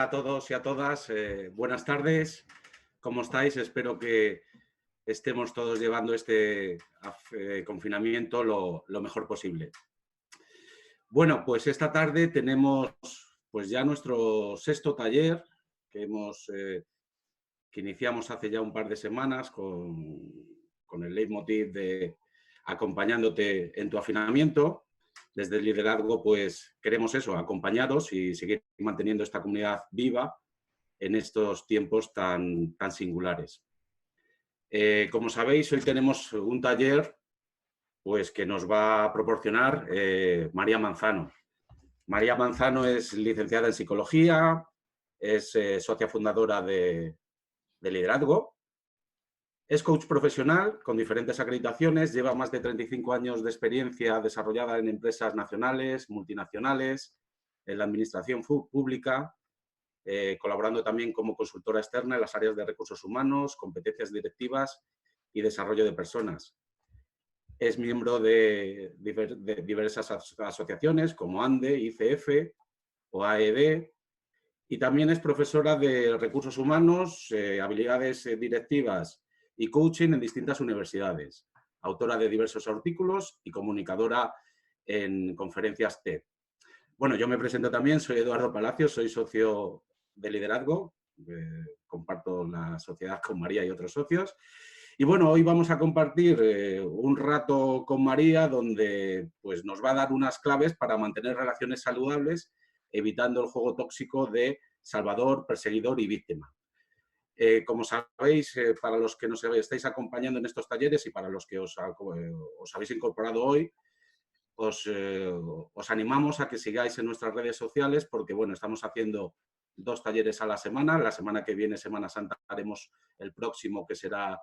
Hola a todos y a todas, buenas tardes, ¿cómo estáis? Espero que estemos todos llevando este confinamiento lo mejor posible. Bueno, pues esta tarde tenemos pues ya nuestro sexto taller que iniciamos hace ya un par de semanas con el leitmotiv de acompañándote en tu afinamiento. Desde el liderazgo, pues queremos eso, acompañaros y seguir manteniendo esta comunidad viva en estos tiempos tan singulares. Como sabéis, hoy tenemos un taller pues, que nos va a proporcionar María Manzano. María Manzano es licenciada en Psicología, es socia fundadora de Liderazgo, es coach profesional con diferentes acreditaciones, lleva más de 35 años de experiencia desarrollada en empresas nacionales, multinacionales, en la administración pública, colaborando también como consultora externa en las áreas de recursos humanos, competencias directivas y desarrollo de personas. Es miembro de diversas asociaciones como ANDE, ICF o AED, y también es profesora de recursos humanos, habilidades directivas y coaching en distintas universidades, autora de diversos artículos y comunicadora en conferencias TED. Bueno, yo me presento también, soy Eduardo Palacios, soy socio de Liderazgo, comparto la sociedad con María y otros socios. Y bueno, hoy vamos a compartir un rato con María donde pues, nos va a dar unas claves para mantener relaciones saludables, evitando el juego tóxico de salvador, perseguidor y víctima. Como sabéis, para los que nos estáis acompañando en estos talleres y para los que os habéis incorporado hoy, os animamos a que sigáis en nuestras redes sociales porque, bueno, estamos haciendo 2 talleres a la semana. La semana que viene, Semana Santa, haremos el próximo, que será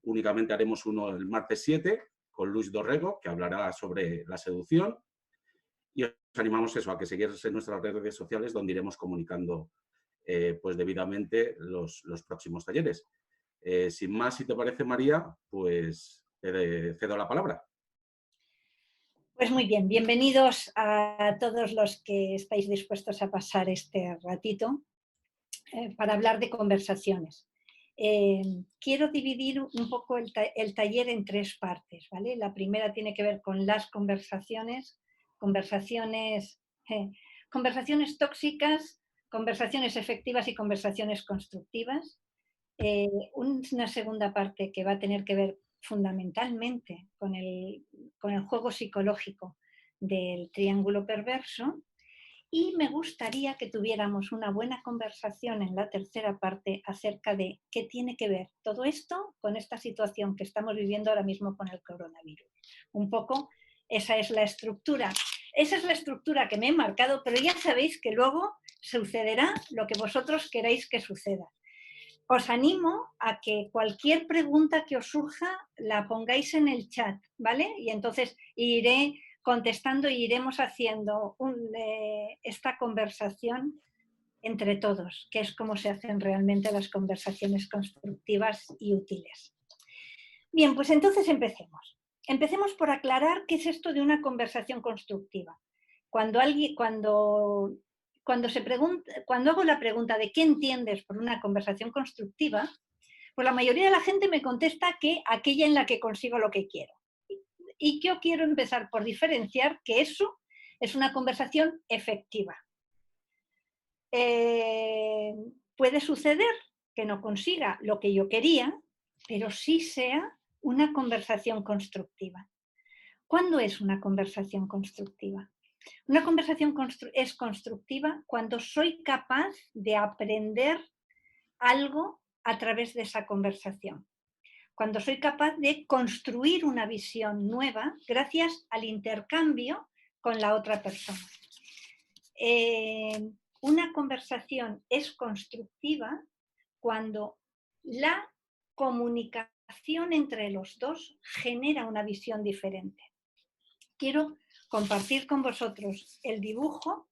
únicamente haremos uno el martes 7 con Luis Dorrego, que hablará sobre la seducción. Y os animamos eso, a que sigáis en nuestras redes sociales donde iremos comunicando pues debidamente los próximos talleres. Sin más, si te parece, María, pues te cedo la palabra. Pues muy bien, bienvenidos a todos los que estáis dispuestos a pasar este ratito para hablar de conversaciones. Quiero dividir un poco el taller en 3 partes, ¿vale? La primera tiene que ver con las conversaciones tóxicas, conversaciones efectivas y conversaciones constructivas. Una segunda parte que va a tener que ver fundamentalmente con el juego psicológico del triángulo perverso, y me gustaría que tuviéramos una buena conversación en la tercera parte acerca de qué tiene que ver todo esto con esta situación que estamos viviendo ahora mismo con el coronavirus. Un poco esa es la estructura. Esa es la estructura que me he marcado, pero ya sabéis que luego sucederá lo que vosotros queráis que suceda. Os animo a que cualquier pregunta que os surja la pongáis en el chat, ¿vale? Y entonces iré contestando y iremos haciendo esta conversación entre todos, que es como se hacen realmente las conversaciones constructivas y útiles. Bien, pues entonces empecemos. Empecemos por aclarar qué es esto de una conversación constructiva. Cuando hago la pregunta de qué entiendes por una conversación constructiva, pues la mayoría de la gente me contesta que aquella en la que consigo lo que quiero. Y yo quiero empezar por diferenciar que eso es una conversación efectiva. Puede suceder que no consiga lo que yo quería, pero sí sea una conversación constructiva. ¿Cuándo es una conversación constructiva? Una conversación es constructiva cuando soy capaz de aprender algo a través de esa conversación. Cuando soy capaz de construir una visión nueva gracias al intercambio con la otra persona. Una conversación es constructiva cuando la comunicación entre los dos genera una visión diferente. Quiero compartir con vosotros el dibujo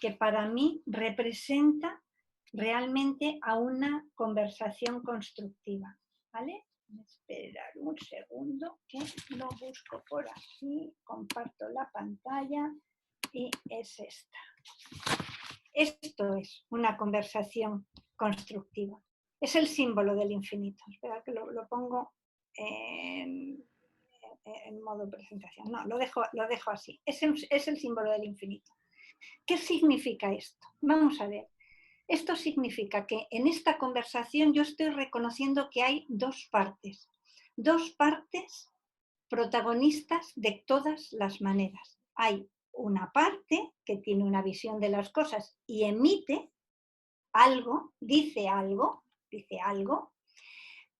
que para mí representa realmente a una conversación constructiva, ¿vale? Esperar un segundo que lo busco por aquí, comparto la pantalla y es esta. Esto es una conversación constructiva. Es el símbolo del infinito. Espera que lo pongo en modo presentación. No, lo dejo así. Es el símbolo del infinito. ¿Qué significa esto? Vamos a ver. Esto significa que en esta conversación yo estoy reconociendo que hay dos partes protagonistas de todas las maneras. Hay una parte que tiene una visión de las cosas y emite algo, dice algo,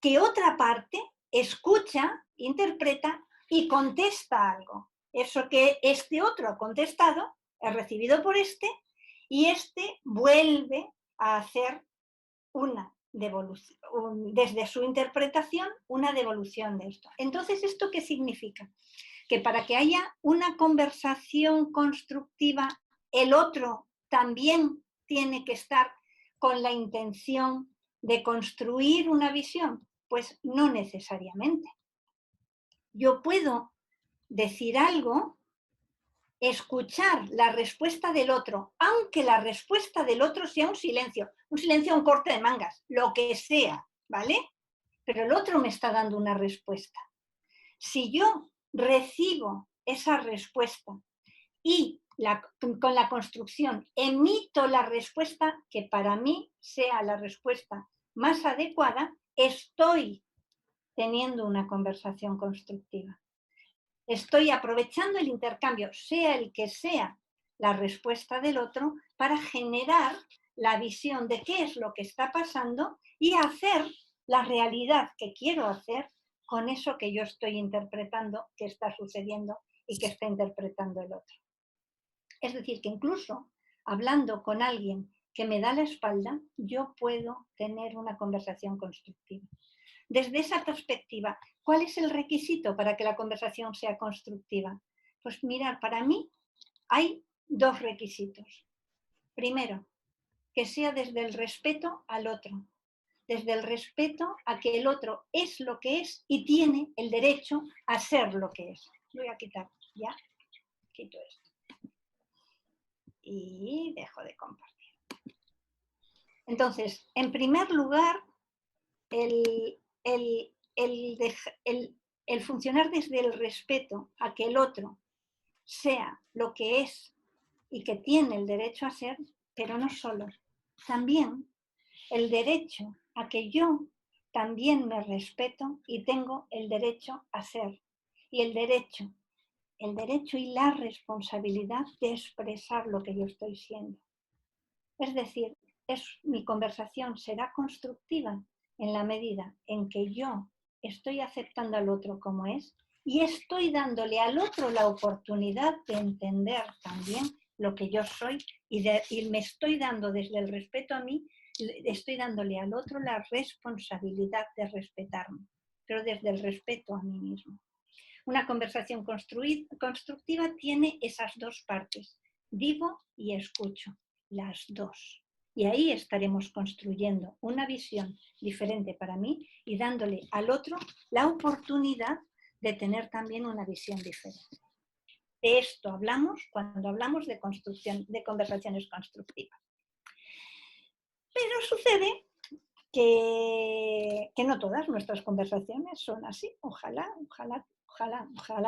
que otra parte escucha, interpreta y contesta algo. Eso que este otro ha contestado es recibido por este y este vuelve a hacer una devolución, desde su interpretación, una devolución de esto. Entonces, ¿esto qué significa? Que para que haya una conversación constructiva, el otro también tiene que estar con la intención de construir una visión. Pues no necesariamente. Yo puedo decir algo, escuchar la respuesta del otro, aunque la respuesta del otro sea un silencio, un corte de mangas, lo que sea, ¿vale? Pero el otro me está dando una respuesta. Si yo recibo esa respuesta y con la construcción emito la respuesta que para mí sea la respuesta más adecuada, estoy teniendo una conversación constructiva. Estoy aprovechando el intercambio, sea el que sea la respuesta del otro, para generar la visión de qué es lo que está pasando y hacer la realidad que quiero hacer con eso que yo estoy interpretando, que está sucediendo y que está interpretando el otro. Es decir, que incluso hablando con alguien que me da la espalda, yo puedo tener una conversación constructiva. Desde esa perspectiva, ¿cuál es el requisito para que la conversación sea constructiva? Pues mirar, para mí hay dos requisitos. Primero, que sea desde el respeto al otro, desde el respeto a que el otro es lo que es y tiene el derecho a ser lo que es. Voy a quitar, ya, quito esto. Y dejo de compartir. Entonces, en primer lugar, el funcionar desde el respeto a que el otro sea lo que es y que tiene el derecho a ser, pero no solo, también el derecho a que yo también me respeto y tengo el derecho a ser, y el derecho y la responsabilidad de expresar lo que yo estoy siendo. Es decir, mi conversación será constructiva en la medida en que yo estoy aceptando al otro como es y estoy dándole al otro la oportunidad de entender también lo que yo soy y me estoy dando desde el respeto a mí, estoy dándole al otro la responsabilidad de respetarme, pero desde el respeto a mí mismo. Una conversación constructiva tiene esas dos partes, digo y escucho, las dos. Y ahí estaremos construyendo una visión diferente para mí y dándole al otro la oportunidad de tener también una visión diferente. De esto hablamos cuando hablamos de construcción, de conversaciones constructivas. Pero sucede que no todas nuestras conversaciones son así. Ojalá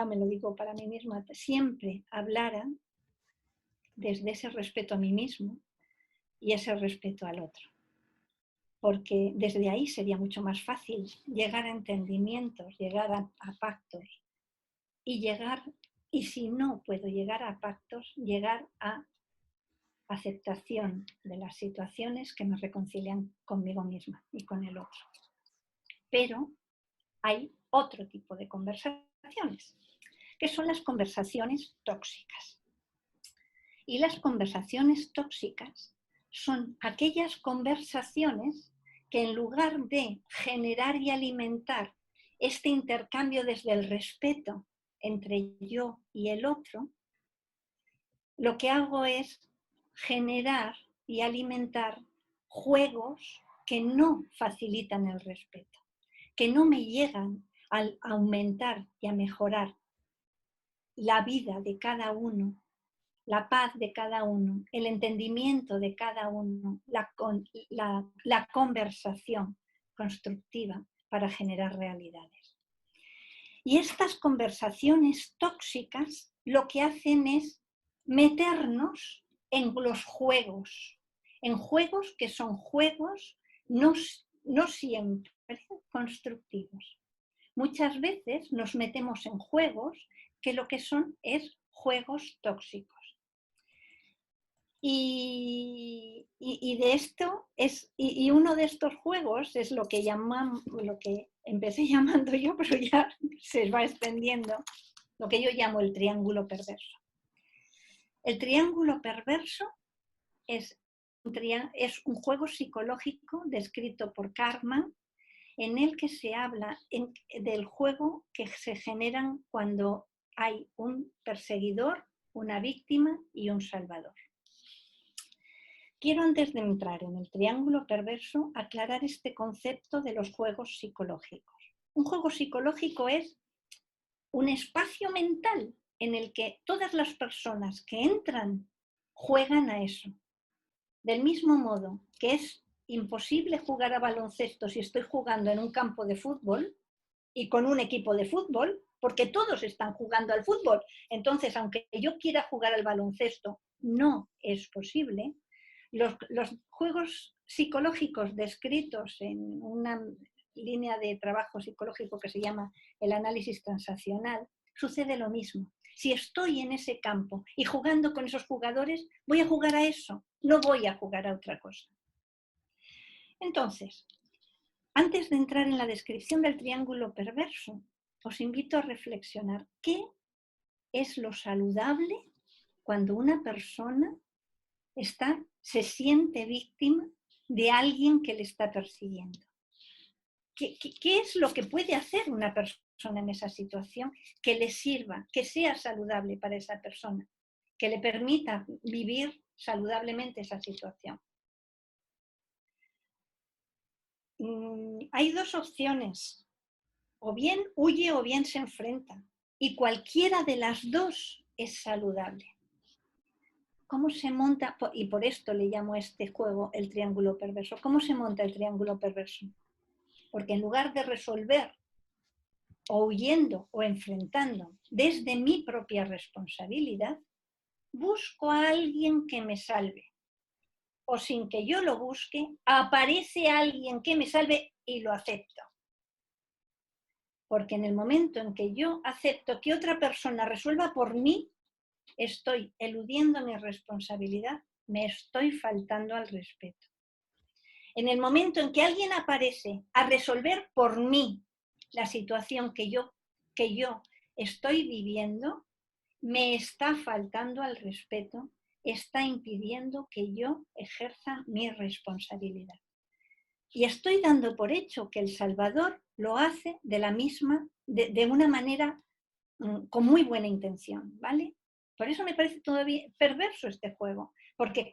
me lo digo para mí misma, siempre hablaran desde ese respeto a mí mismo y ese respeto al otro. Porque desde ahí sería mucho más fácil llegar a entendimientos, llegar a pactos y si no puedo llegar a pactos, llegar a aceptación de las situaciones que me reconcilian conmigo misma y con el otro. Pero hay otro tipo de conversaciones, que son las conversaciones tóxicas. Y las conversaciones tóxicas son aquellas conversaciones que en lugar de generar y alimentar este intercambio desde el respeto entre yo y el otro, lo que hago es generar y alimentar juegos que no facilitan el respeto, que no me llegan a aumentar y a mejorar la vida de cada uno la paz de cada uno, el entendimiento de cada uno, la conversación constructiva para generar realidades. Y estas conversaciones tóxicas lo que hacen es meternos en los juegos, en juegos que son juegos no siempre constructivos. Muchas veces nos metemos en juegos que lo que son es juegos tóxicos. Y de esto y uno de estos juegos es lo que empecé llamando yo, pero ya se va extendiendo, lo que yo llamo el triángulo perverso. El triángulo perverso es un juego psicológico descrito por Kahneman, en el que se habla del juego que se generan cuando hay un perseguidor, una víctima y un salvador. Quiero, antes de entrar en el triángulo perverso, aclarar este concepto de los juegos psicológicos. Un juego psicológico es un espacio mental en el que todas las personas que entran juegan a eso. Del mismo modo que es imposible jugar a baloncesto si estoy jugando en un campo de fútbol y con un equipo de fútbol, porque todos están jugando al fútbol. Entonces, aunque yo quiera jugar al baloncesto, no es posible. Los juegos psicológicos descritos en una línea de trabajo psicológico que se llama el análisis transaccional, sucede lo mismo. Si estoy en ese campo y jugando con esos jugadores, voy a jugar a eso, no voy a jugar a otra cosa. Entonces, antes de entrar en la descripción del triángulo perverso, os invito a reflexionar qué es lo saludable cuando una persona se siente víctima de alguien que le está persiguiendo. ¿Qué es lo que puede hacer una persona en esa situación que le sirva, que sea saludable para esa persona, que le permita vivir saludablemente esa situación? Hay dos opciones, o bien huye o bien se enfrenta, y cualquiera de las dos es saludable. ¿Cómo se monta? Y por esto le llamo a este juego el triángulo perverso. ¿Cómo se monta el triángulo perverso? Porque en lugar de resolver o huyendo o enfrentando desde mi propia responsabilidad, busco a alguien que me salve. O sin que yo lo busque, aparece alguien que me salve y lo acepto. Porque en el momento en que yo acepto que otra persona resuelva por mí, estoy eludiendo mi responsabilidad, me estoy faltando al respeto. En el momento en que alguien aparece a resolver por mí la situación que yo estoy viviendo, me está faltando al respeto, está impidiendo que yo ejerza mi responsabilidad. Y estoy dando por hecho que el Salvador lo hace de una manera con muy buena intención, ¿vale? Por eso me parece todavía perverso este juego, porque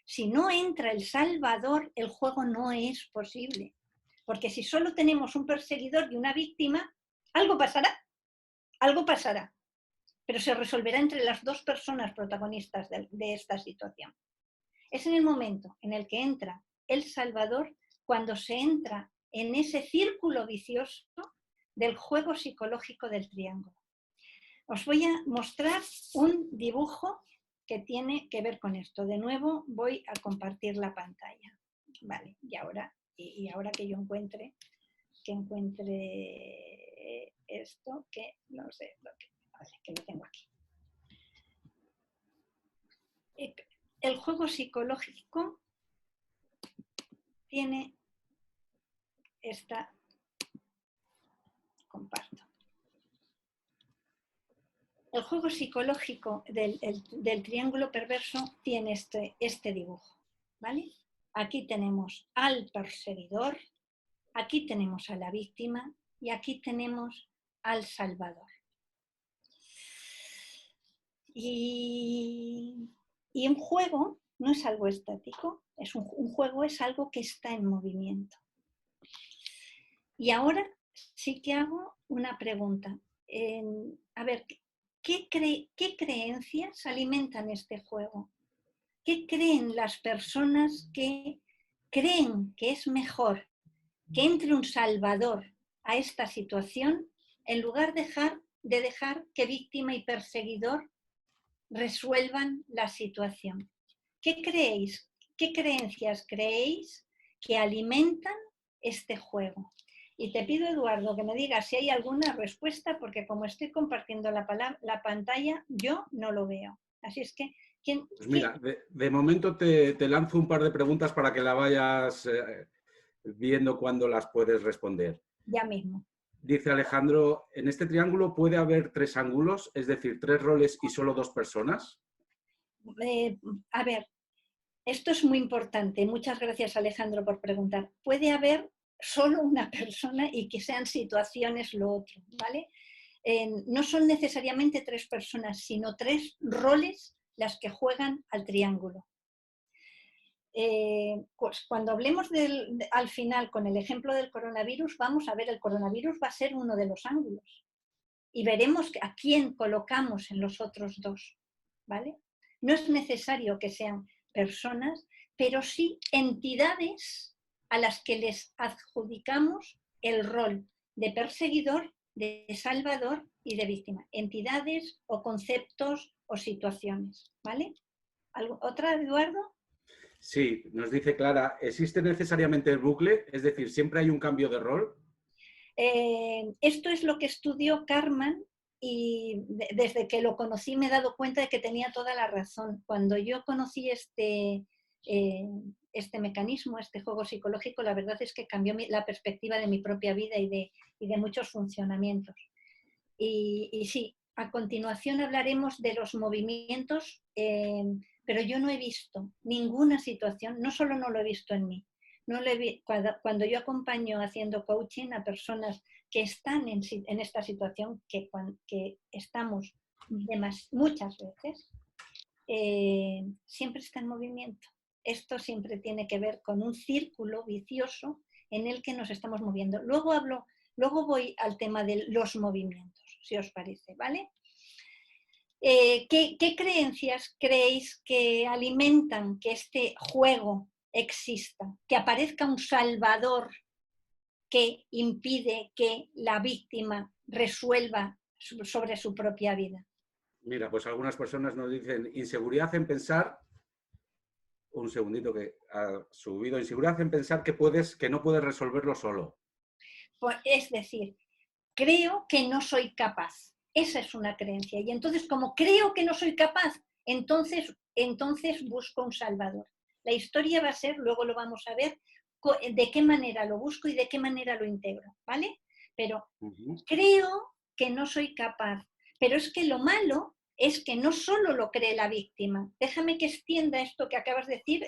si no entra el Salvador, el juego no es posible. Porque si solo tenemos un perseguidor y una víctima, algo pasará, pero se resolverá entre las dos personas protagonistas de esta situación. Es en el momento en el que entra el Salvador cuando se entra en ese círculo vicioso del juego psicológico del triángulo. Os voy a mostrar un dibujo que tiene que ver con esto. De nuevo voy a compartir la pantalla. Vale, y ahora que yo encuentre esto, que no sé que lo tengo aquí. El juego psicológico tiene comparto. El juego psicológico del triángulo perverso tiene este dibujo, ¿vale? Aquí tenemos al perseguidor, aquí tenemos a la víctima y aquí tenemos al salvador. Y un juego no es algo estático, un juego es algo que está en movimiento. Y ahora sí que hago una pregunta. A ver, ¿qué creencias alimentan este juego? ¿Qué creen las personas que creen que es mejor que entre un salvador a esta situación en lugar de dejar que víctima y perseguidor resuelvan la situación? ¿Qué creéis? ¿Qué creencias creéis que alimentan este juego? Y te pido, Eduardo, que me digas si hay alguna respuesta, porque como estoy compartiendo la pantalla, yo no lo veo. Así es que, Pues mira, de momento te lanzo un par de preguntas para que la vayas viendo cuándo las puedes responder. Ya mismo. Dice Alejandro, ¿en este triángulo puede haber 3 ángulos, es decir, 3 roles y solo 2 personas? A ver, esto es muy importante. Muchas gracias, Alejandro, por preguntar. Puede haber solo una persona y que sean situaciones lo otro, ¿vale? No son necesariamente 3 personas, sino 3 roles las que juegan al triángulo. Pues cuando hablemos al final con el ejemplo del coronavirus, vamos a ver, el coronavirus va a ser uno de los ángulos y veremos a quién colocamos en los otros 2, ¿vale? No es necesario que sean personas, pero sí entidades a las que les adjudicamos el rol de perseguidor, de salvador y de víctima. Entidades o conceptos o situaciones, ¿vale? ¿Otra, Eduardo? Sí, nos dice Clara, ¿existe necesariamente el bucle? Es decir, ¿siempre hay un cambio de rol? Esto es lo que estudió Karman y desde que lo conocí me he dado cuenta de que tenía toda la razón. Cuando yo conocí este mecanismo, este juego psicológico, la verdad es que cambió la perspectiva de mi propia vida y de muchos funcionamientos. Y sí, a continuación hablaremos de los movimientos, pero yo no he visto ninguna situación, no solo no lo he visto en mí, no lo cuando yo acompaño haciendo coaching a personas que están en esta situación, que estamos muchas veces, siempre está en movimiento. Esto siempre tiene que ver con un círculo vicioso en el que nos estamos moviendo. Luego voy al tema de los movimientos, si os parece, ¿vale? ¿Qué creencias creéis que alimentan que este juego exista? Que aparezca un salvador que impide que la víctima resuelva sobre su propia vida. Mira, pues algunas personas nos dicen inseguridad en pensar, un segundito que ha subido, inseguridad en pensar que no puedes resolverlo solo. Pues, es decir, creo que no soy capaz. Esa es una creencia. Y entonces, como creo que no soy capaz, entonces busco un salvador. La historia va a ser, luego lo vamos a ver, de qué manera lo busco y de qué manera lo integro, ¿vale? Pero creo que no soy capaz. Pero es que lo malo es que no solo lo cree la víctima. Déjame que extienda esto que acabas de decir.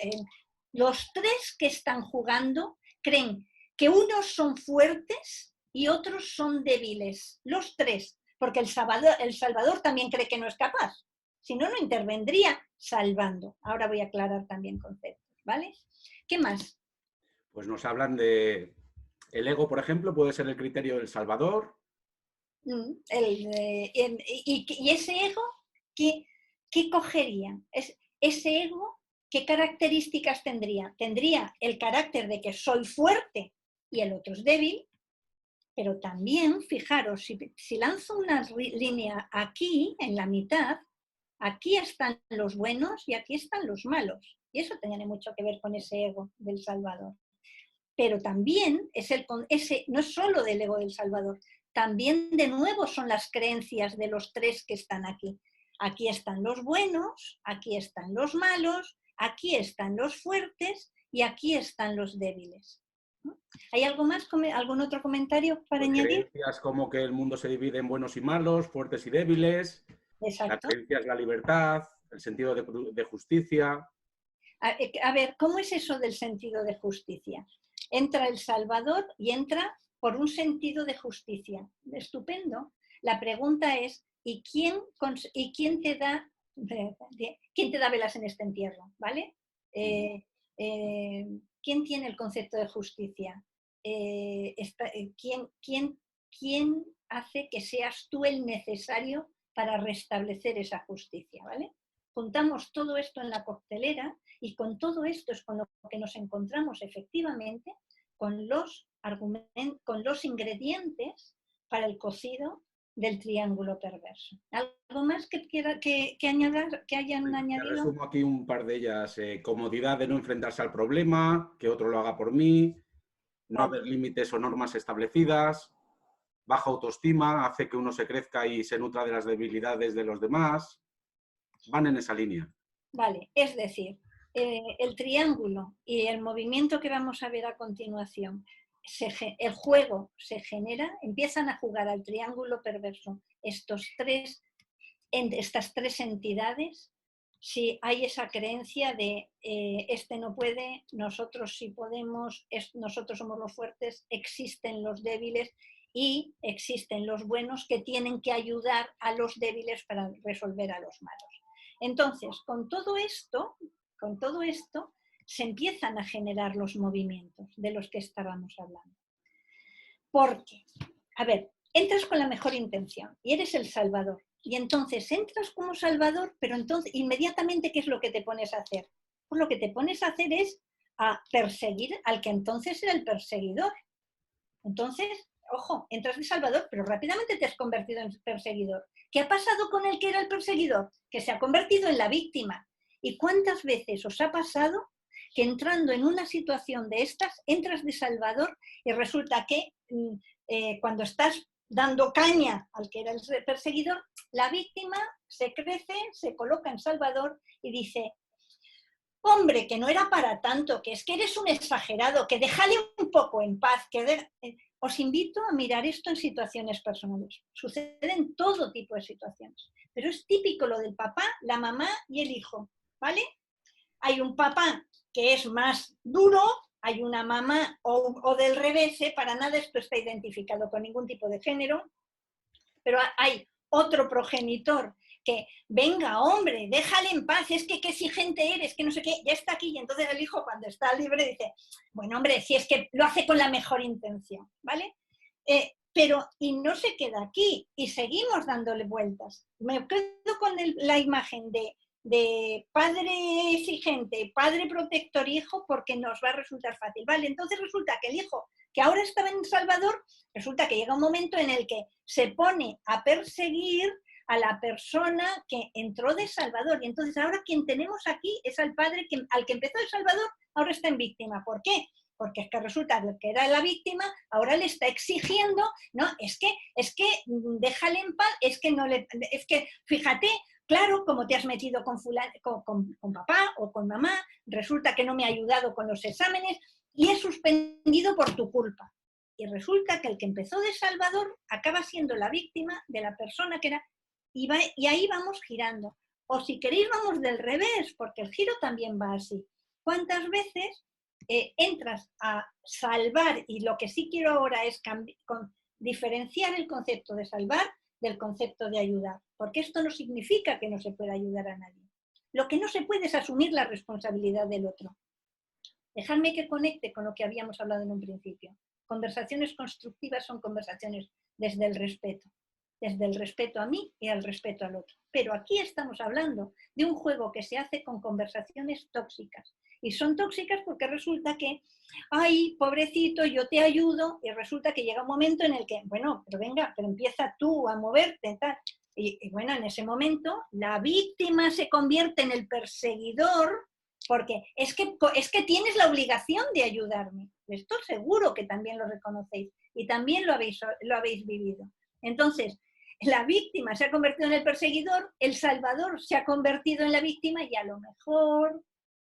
Los 3 que están jugando creen que unos son fuertes y otros son débiles. Los 3. Porque el Salvador también cree que no es capaz. Si no, no intervendría salvando. Ahora voy a aclarar también conceptos, ¿vale? ¿Qué más? Pues nos hablan de el ego, por ejemplo, puede ser el criterio del salvador. Y ese ego, ¿qué cogería? Ese ego, ¿qué características tendría? Tendría el carácter de que soy fuerte y el otro es débil, pero también, fijaros, si lanzo una línea aquí, en la mitad, aquí están los buenos y aquí están los malos. Y eso tiene mucho que ver con ese ego del Salvador. Pero también no es solo del ego del Salvador, también de nuevo son las creencias de los 3 que están aquí. Aquí están los buenos, aquí están los malos, aquí están los fuertes y aquí están los débiles. ¿Hay algo más? ¿Algún otro comentario para añadir? Creencias como que el mundo se divide en buenos y malos, fuertes y débiles. Exacto. La creencia es la libertad, el sentido de justicia. A ver, ¿cómo es eso del sentido de justicia? Entra el Salvador y entra por un sentido de justicia. Estupendo. La pregunta es, ¿y quién te da velas en este entierro? ¿Vale? ¿Quién tiene el concepto de justicia? ¿Quién hace que seas tú el necesario para restablecer esa justicia, ¿vale? Juntamos todo esto en la coctelera y con todo esto es con lo que nos encontramos efectivamente con los ingredientes para el cocido del triángulo perverso. ¿Algo más que añadir, que hayan añadido? Resumo aquí un par de ellas. Comodidad de no enfrentarse al problema, que otro lo haga por mí, no haber límites o normas establecidas, baja autoestima, hace que uno se crezca y se nutra de las debilidades de los demás. Van en esa línea. Vale, es decir, el triángulo y el movimiento que vamos a ver a continuación, el juego se genera, empiezan a jugar al triángulo perverso estas tres entidades, si hay esa creencia de este no puede, nosotros sí podemos, nosotros somos los fuertes, existen los débiles y existen los buenos que tienen que ayudar a los débiles para resolver a los malos. Entonces, con todo esto, se empiezan a generar los movimientos de los que estábamos hablando. Porque, a ver, entras con la mejor intención y eres el salvador. Y entonces entras como salvador, pero entonces inmediatamente, ¿qué es lo que te pones a hacer? Pues lo que te pones a hacer es a perseguir al que entonces era el perseguidor. Entonces, ojo, entras de salvador, pero rápidamente te has convertido en perseguidor. ¿Qué ha pasado con el que era el perseguidor? Que se ha convertido en la víctima. ¿Y cuántas veces os ha pasado que entrando en una situación de estas, entras de salvador y resulta que cuando estás dando caña al que era el perseguidor, la víctima se crece, se coloca en salvador y dice: hombre, que no era para tanto, que es que eres un exagerado, que déjale un poco en paz. Os invito a mirar esto en situaciones personales. Sucede en todo tipo de situaciones. Pero es típico lo del papá, la mamá y el hijo, ¿vale? Hay un papá que es más duro, hay una mamá o del revés, para nada esto está identificado con ningún tipo de género, pero hay otro progenitor que, venga, hombre, déjale en paz, es que qué exigente eres, que no sé qué, ya está aquí. Y entonces el hijo, cuando está libre, dice: bueno, hombre, si es que lo hace con la mejor intención, ¿vale? Pero, y no se queda aquí, y seguimos dándole vueltas. Me quedo con la imagen de padre exigente, padre protector, hijo, porque nos va a resultar fácil, ¿vale? Entonces resulta que el hijo, que ahora estaba en Salvador, resulta que llega un momento en el que se pone a perseguir a la persona que entró de Salvador. Y entonces ahora quien tenemos aquí es al padre al que empezó de Salvador, ahora está en víctima. ¿Por qué? Porque es que resulta que era la víctima, ahora le está exigiendo, no, es que déjale en paz, es que fíjate, claro, como te has metido con papá o con mamá, resulta que no me ha ayudado con los exámenes y he suspendido por tu culpa. Y resulta que el que empezó de Salvador acaba siendo la víctima de la persona que era, y ahí vamos girando. O si queréis vamos del revés, porque el giro también va así. ¿Cuántas veces entras a salvar? Y lo que sí quiero ahora es diferenciar el concepto de salvar del concepto de ayudar, porque esto no significa que no se pueda ayudar a nadie. Lo que no se puede es asumir la responsabilidad del otro. Dejadme que conecte con lo que habíamos hablado en un principio. Conversaciones constructivas son conversaciones desde el respeto a mí y al respeto al otro. Pero aquí estamos hablando de un juego que se hace con conversaciones tóxicas. Y son tóxicas porque resulta que, ay, pobrecito, yo te ayudo, y resulta que llega un momento en el que, bueno, pero venga, pero empieza tú a moverte, tal. Y bueno, en ese momento la víctima se convierte en el perseguidor, porque es que tienes la obligación de ayudarme. Esto seguro que también lo reconocéis y también lo habéis vivido. Entonces, la víctima se ha convertido en el perseguidor, el salvador se ha convertido en la víctima, y a lo mejor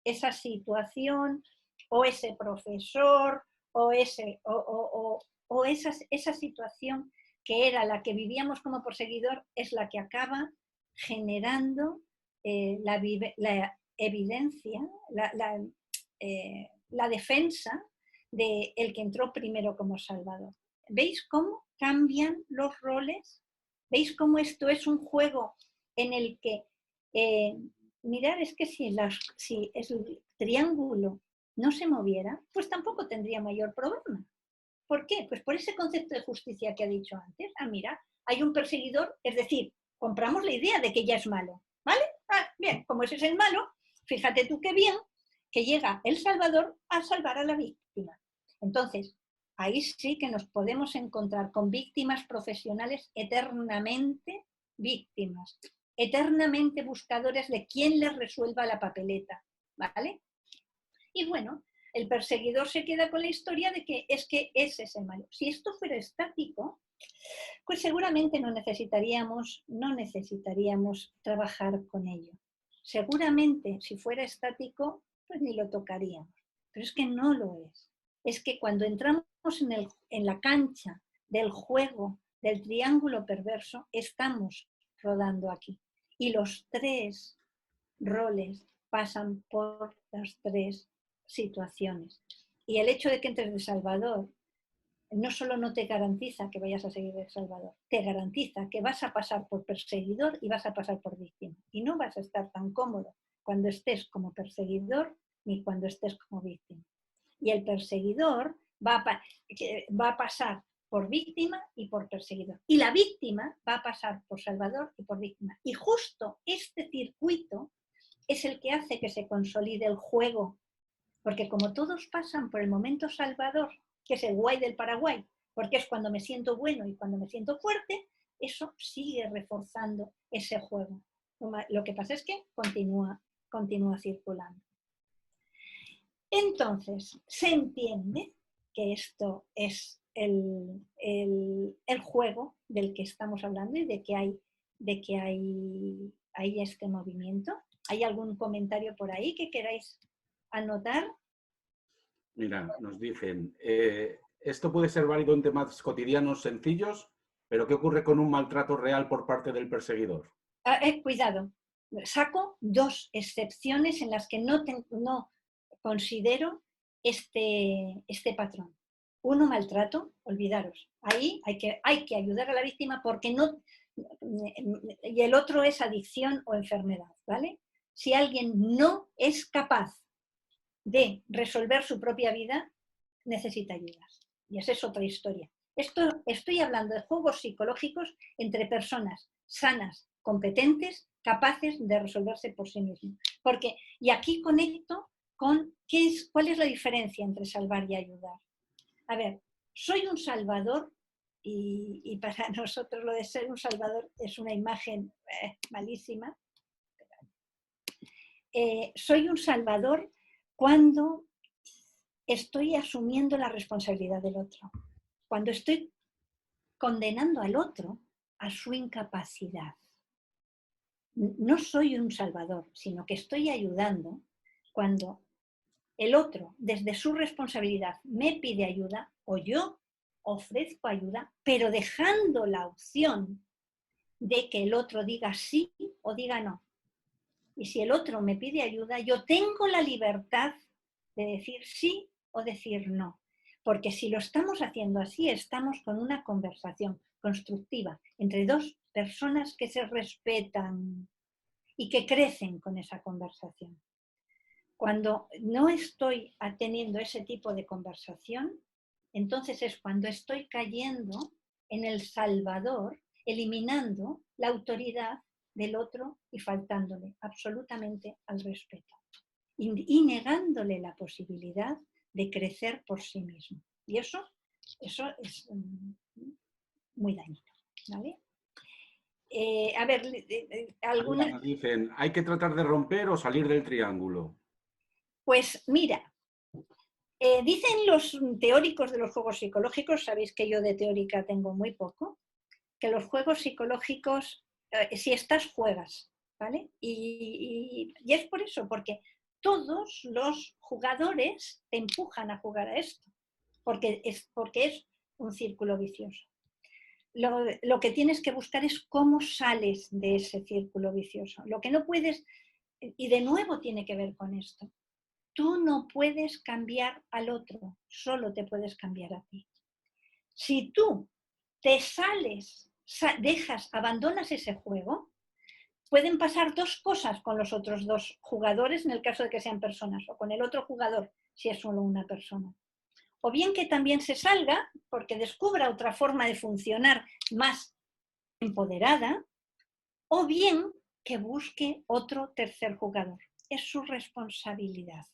esa situación o ese profesor o esa situación que era la que vivíamos como perseguidor es la que acaba generando la evidencia, la defensa del que entró primero como salvador. ¿Veis cómo cambian los roles? ¿Veis cómo esto es un juego en el que, mirad, es que si el triángulo no se moviera, pues tampoco tendría mayor problema. ¿Por qué? Pues por ese concepto de justicia que ha dicho antes. Mira, hay un perseguidor, es decir, compramos la idea de que ya es malo, ¿vale? Bien, como ese es el malo, fíjate tú qué bien que llega el Salvador a salvar a la víctima. Entonces, ahí sí que nos podemos encontrar con víctimas profesionales eternamente víctimas, eternamente buscadores de quién les resuelva la papeleta, ¿vale? Y bueno, el perseguidor se queda con la historia de que ese es el malo. Si esto fuera estático, pues seguramente no necesitaríamos trabajar con ello. Seguramente, si fuera estático, pues ni lo tocaríamos. Pero es que no lo es. Es que cuando entramos en la cancha del juego del triángulo perverso, estamos rodando aquí. Y los 3 roles pasan por las 3 situaciones. Y el hecho de que entres de Salvador no solo no te garantiza que vayas a seguir de Salvador, te garantiza que vas a pasar por perseguidor y vas a pasar por víctima. Y no vas a estar tan cómodo cuando estés como perseguidor ni cuando estés como víctima. Y el perseguidor va a pasar por víctima y por perseguidor. Y la víctima va a pasar por salvador y por víctima. Y justo este circuito es el que hace que se consolide el juego. Porque como todos pasan por el momento salvador, que es el guay del Paraguay, porque es cuando me siento bueno y cuando me siento fuerte, eso sigue reforzando ese juego. Lo que pasa es que continúa circulando. Entonces, se entiende que esto es el juego del que estamos hablando y de que hay este movimiento. ¿Hay algún comentario por ahí que queráis anotar? Mira, nos dicen, esto puede ser válido en temas cotidianos sencillos, pero ¿qué ocurre con un maltrato real por parte del perseguidor? Cuidado, saco 2 excepciones en las que no considero este patrón. 1, maltrato, olvidaros. Ahí hay que ayudar a la víctima porque no... Y el otro es adicción o enfermedad, ¿vale? Si alguien no es capaz de resolver su propia vida, necesita ayudas. Y esa es otra historia. Estoy hablando de juegos psicológicos entre personas sanas, competentes, capaces de resolverse por sí mismos. Y aquí conecto con cuál es la diferencia entre salvar y ayudar. A ver, soy un salvador y para nosotros lo de ser un salvador es una imagen malísima. Soy un salvador cuando estoy asumiendo la responsabilidad del otro, cuando estoy condenando al otro a su incapacidad. No soy un salvador, sino que estoy ayudando cuando el otro, desde su responsabilidad, me pide ayuda o yo ofrezco ayuda, pero dejando la opción de que el otro diga sí o diga no. Y si el otro me pide ayuda, yo tengo la libertad de decir sí o decir no. Porque si lo estamos haciendo así, estamos con una conversación constructiva entre 2 personas que se respetan y que crecen con esa conversación. Cuando no estoy teniendo ese tipo de conversación, entonces es cuando estoy cayendo en el salvador, eliminando la autoridad del otro y faltándole absolutamente al respeto y negándole la posibilidad de crecer por sí mismo. Y eso es muy dañino, ¿vale? A ver, algunas... Nos dicen, ¿hay que tratar de romper o salir del triángulo? Pues mira, dicen los teóricos de los juegos psicológicos, sabéis que yo de teórica tengo muy poco, que los juegos psicológicos, si estás, juegas, ¿vale? Y es por eso, porque todos los jugadores te empujan a jugar a esto, porque es un círculo vicioso. Lo que tienes que buscar es cómo sales de ese círculo vicioso. Lo que no puedes, y de nuevo tiene que ver con esto, tú no puedes cambiar al otro, solo te puedes cambiar a ti. Si tú te sales, abandonas ese juego, pueden pasar 2 cosas con los otros 2 jugadores en el caso de que sean personas, o con el otro jugador si es solo una persona. O bien que también se salga porque descubra otra forma de funcionar más empoderada, o bien que busque otro tercer jugador. Es su responsabilidad.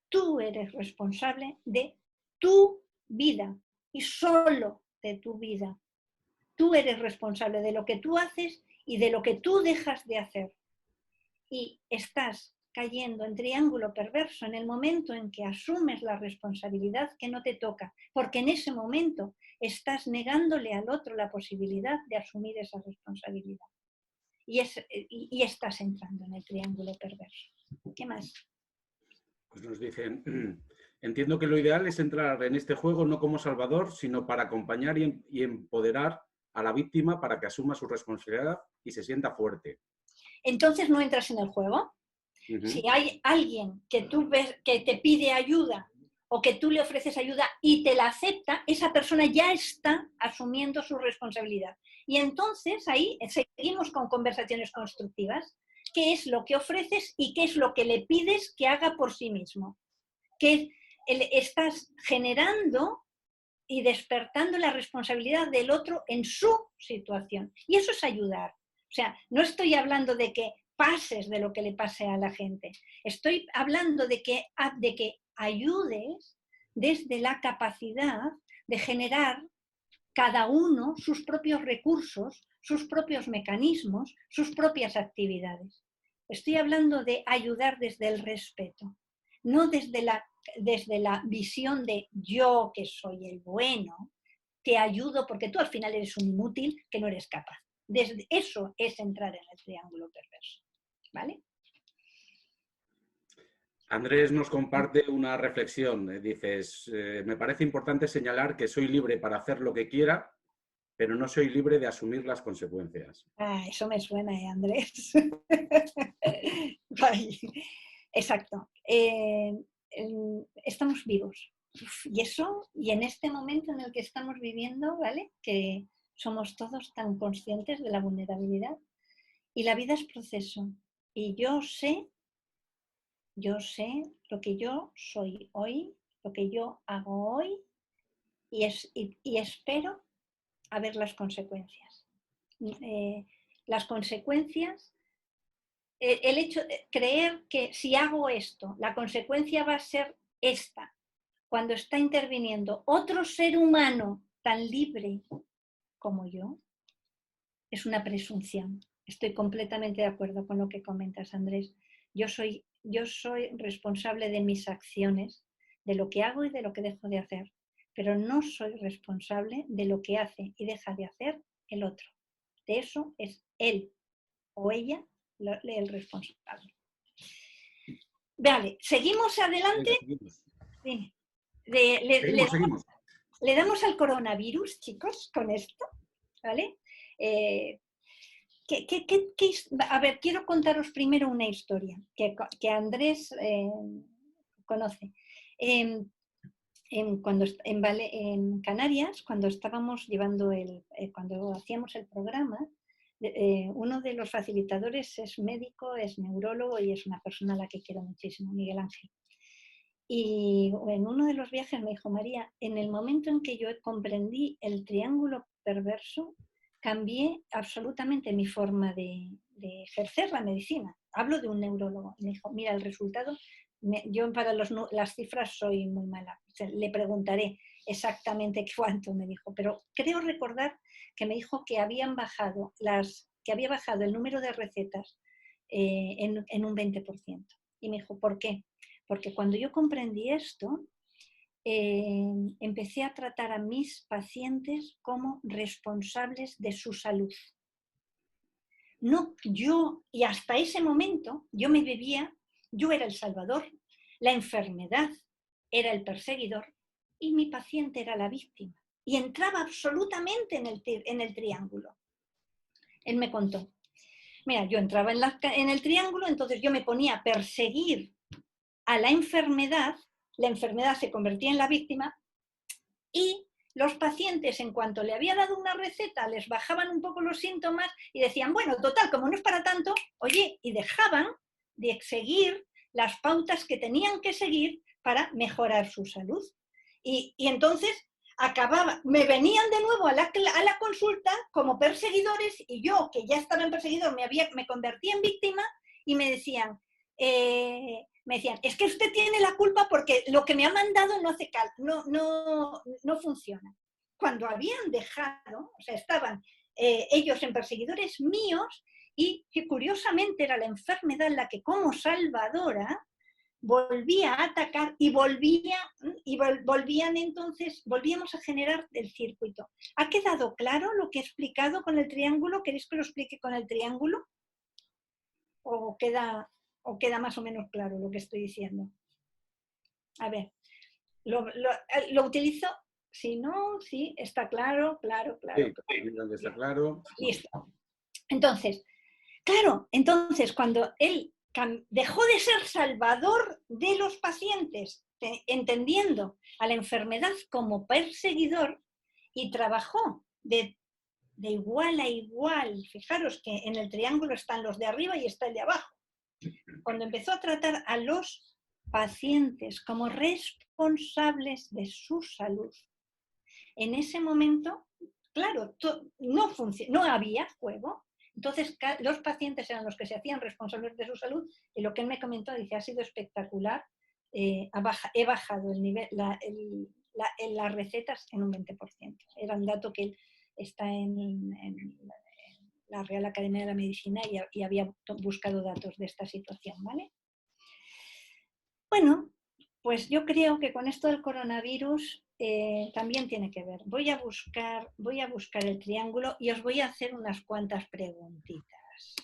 Tú eres responsable de tu vida y solo de tu vida. Tú eres responsable de lo que tú haces y de lo que tú dejas de hacer. Y estás cayendo en triángulo perverso en el momento en que asumes la responsabilidad que no te toca, porque en ese momento estás negándole al otro la posibilidad de asumir esa responsabilidad. Y estás entrando en el triángulo perverso. ¿Qué más? Pues nos dicen, entiendo que lo ideal es entrar en este juego no como salvador, sino para acompañar y empoderar a la víctima para que asuma su responsabilidad y se sienta fuerte. Entonces no entras en el juego. Si hay alguien que tú ves que te pide ayuda o que tú le ofreces ayuda y te la acepta, esa persona ya está asumiendo su responsabilidad. Y entonces ahí seguimos con conversaciones constructivas. ¿Qué es lo que ofreces y qué es lo que le pides que haga por sí mismo? Que estás generando y despertando la responsabilidad del otro en su situación. Y eso es ayudar. O sea, no estoy hablando de que pases de lo que le pase a la gente. Estoy hablando de que ayudes desde la capacidad de generar cada uno sus propios recursos, sus propios mecanismos, sus propias actividades. Estoy hablando de ayudar desde el respeto, no desde la visión de yo que soy el bueno, te ayudo porque tú al final eres un inútil que no eres capaz. Desde eso es entrar en el triángulo perverso. ¿Vale? Andrés nos comparte una reflexión. Dices, me parece importante señalar que soy libre para hacer lo que quiera, pero no soy libre de asumir las consecuencias. Eso me suena, Andrés. Exacto. Estamos vivos. Y eso, y en este momento en el que estamos viviendo, ¿vale? Que somos todos tan conscientes de la vulnerabilidad. Y la vida es proceso. Y yo sé lo que yo soy hoy, lo que yo hago hoy, y espero a ver las consecuencias. Las consecuencias, el hecho de creer que si hago esto, la consecuencia va a ser esta, cuando está interviniendo otro ser humano tan libre como yo, es una presunción. Estoy completamente de acuerdo con lo que comentas, Andrés. Yo soy responsable de mis acciones, de lo que hago y de lo que dejo de hacer, pero no soy responsable de lo que hace y deja de hacer el otro. De eso es él o ella el responsable. Vale, ¿seguimos adelante? Seguimos. Sí. Seguimos. Le damos al coronavirus, chicos, con esto, ¿vale? A ver, quiero contaros primero una historia que Andrés conoce. En Canarias, cuando estábamos llevando cuando hacíamos el programa, uno de los facilitadores es médico, es neurólogo y es una persona a la que quiero muchísimo, Miguel Ángel. Y en uno de los viajes me dijo, María, en el momento en que yo comprendí el triángulo perverso, cambié absolutamente mi forma de ejercer la medicina. Hablo de un neurólogo. Y me dijo, mira, el resultado, yo para las cifras soy muy mala. O sea, le preguntaré exactamente cuánto me dijo, pero creo recordar que me dijo que había bajado el número de recetas en un 20%. Y me dijo, ¿por qué? Porque cuando yo comprendí esto, empecé a tratar a mis pacientes como responsables de su salud. No, y hasta ese momento, yo era el salvador, la enfermedad era el perseguidor y mi paciente era la víctima. Y entraba absolutamente en el triángulo. Él me contó, mira, yo entraba en el triángulo, entonces yo me ponía a perseguir a la enfermedad se convertía en la víctima y los pacientes, en cuanto le había dado una receta, les bajaban un poco los síntomas y decían, bueno, total, como no es para tanto, oye, y dejaban de seguir las pautas que tenían que seguir para mejorar su salud. Y entonces me venían de nuevo a la consulta como perseguidores y yo, que ya estaba en perseguidor, me convertí en víctima y me decían, es que usted tiene la culpa porque lo que me ha mandado no funciona. Cuando habían dejado, o sea, estaban ellos en perseguidores míos y que curiosamente era la enfermedad la que como salvadora volvía a atacar y volvíamos a generar el circuito. ¿Ha quedado claro lo que he explicado con el triángulo? ¿Queréis que lo explique con el triángulo? ¿O queda más o menos claro lo que estoy diciendo? A ver, lo utilizo, si no, sí, está claro. Sí, está claro. Listo. Entonces, cuando él dejó de ser salvador de los pacientes, entendiendo a la enfermedad como perseguidor, y trabajó de igual a igual. Fijaros que en el triángulo están los de arriba y está el de abajo. Cuando empezó a tratar a los pacientes como responsables de su salud, en ese momento, claro, no había juego. Entonces, los pacientes eran los que se hacían responsables de su salud y lo que él me comentó, dice, ha sido espectacular, he bajado el nivel, las recetas en un 20%. Era un dato que él está en la Real Academia de la Medicina y había buscado datos de esta situación, ¿vale? Bueno, pues yo creo que con esto del coronavirus también tiene que ver. Voy a buscar el triángulo y os voy a hacer unas cuantas preguntitas.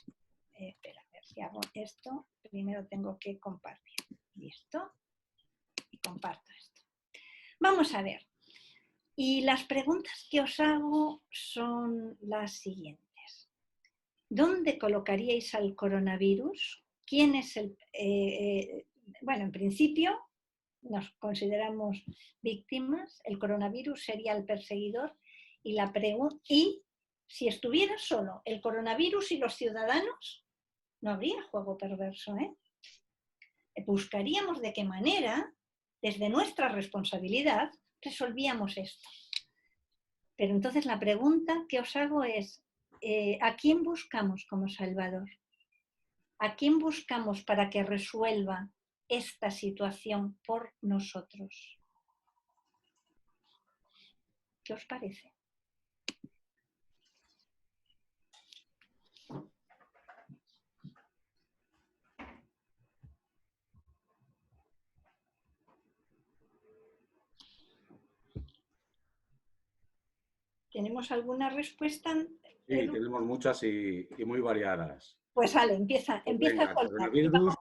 Espera, a ver si hago esto. Primero tengo que compartir. Listo. Y comparto esto. Vamos a ver. Y las preguntas que os hago son las siguientes. ¿Dónde colocaríais al coronavirus? ¿Quién es el...? Bueno, en principio nos consideramos víctimas, el coronavirus sería el perseguidor y si estuviera solo el coronavirus y los ciudadanos, no habría juego perverso, ¿eh? Buscaríamos de qué manera, desde nuestra responsabilidad, resolvíamos esto. Pero entonces la pregunta que os hago es, ¿a quién buscamos como salvador? ¿A quién buscamos para que resuelva esta situación por nosotros? ¿Qué os parece? ¿Tenemos alguna respuesta? Sí, tenemos muchas y muy variadas. Pues vale, empieza Venga, a soltar. coronavirus,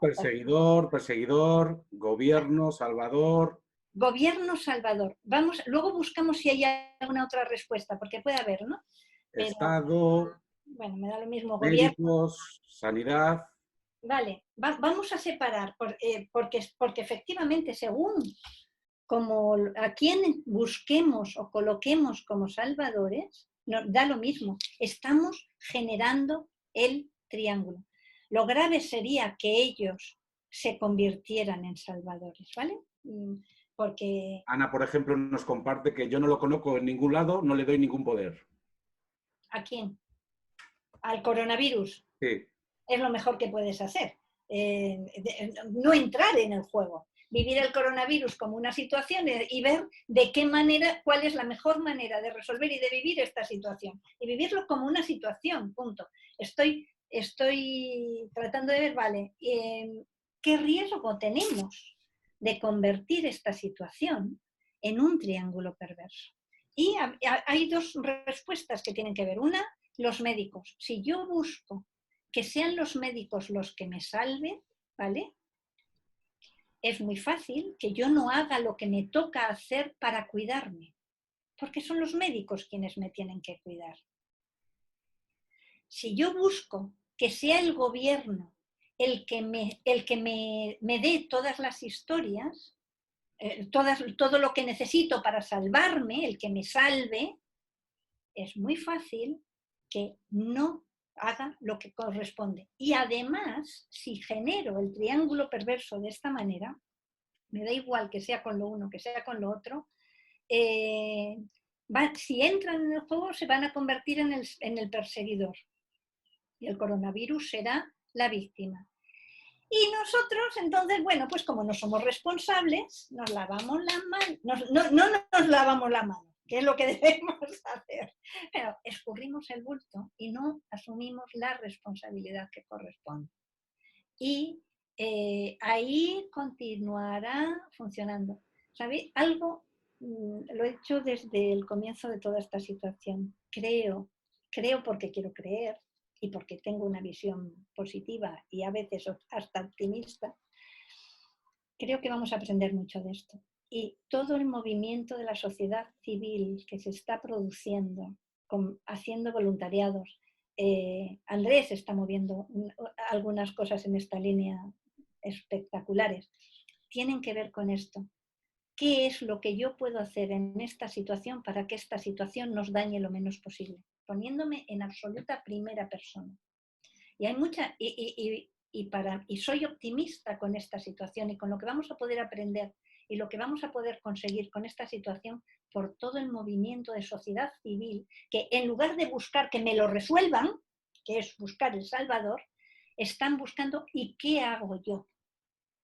perseguidor, gobierno, salvador. Gobierno salvador. Luego buscamos si hay alguna otra respuesta, porque puede haber, ¿no? Pero, Estado. Bueno, me da lo mismo. Médicos, gobierno. Sanidad. Vale, vamos a separar, porque efectivamente, según como a quién busquemos o coloquemos como salvadores, da lo mismo. Estamos generando el triángulo. Lo grave sería que ellos se convirtieran en salvadores, ¿vale? Porque... Ana, por ejemplo, nos comparte que yo no lo conozco en ningún lado, no le doy ningún poder. ¿A quién? ¿Al coronavirus? Sí. Es lo mejor que puedes hacer. No entrar en el juego. Vivir el coronavirus como una situación y ver de qué manera, cuál es la mejor manera de resolver y de vivir esta situación. Y vivirlo como una situación, punto. Estoy tratando de ver, vale, ¿qué riesgo tenemos de convertir esta situación en un triángulo perverso? Y hay dos respuestas que tienen que ver. Una, los médicos. Si yo busco que sean los médicos los que me salven, ¿vale? Es muy fácil que yo no haga lo que me toca hacer para cuidarme, porque son los médicos quienes me tienen que cuidar. Si yo busco que sea el gobierno el que me dé todas las historias, todo lo que necesito para salvarme, el que me salve, es muy fácil que no haga lo que corresponde. Y además, si genero el triángulo perverso de esta manera, me da igual que sea con lo uno, que sea con lo otro, si entran en el juego se van a convertir en el perseguidor y el coronavirus será la víctima. Y nosotros, entonces, bueno, pues como no somos responsables, nos lavamos las manos, no nos lavamos la mano, que es lo que debemos hacer. Pero escurrimos el bulto y no asumimos la responsabilidad que corresponde. Y ahí continuará funcionando. ¿Sabéis? Algo lo he hecho desde el comienzo de toda esta situación. Creo porque quiero creer y porque tengo una visión positiva y a veces hasta optimista. Creo que vamos a aprender mucho de esto. Y todo el movimiento de la sociedad civil que se está produciendo, haciendo voluntariados, Andrés está moviendo algunas cosas en esta línea espectaculares, tienen que ver con esto. ¿Qué es lo que yo puedo hacer en esta situación para que esta situación nos dañe lo menos posible? Poniéndome en absoluta primera persona. Y hay mucha, y soy optimista con esta situación y con lo que vamos a poder aprender y lo que vamos a poder conseguir con esta situación por todo el movimiento de sociedad civil, que en lugar de buscar que me lo resuelvan, que es buscar el Salvador, están buscando ¿y qué hago yo?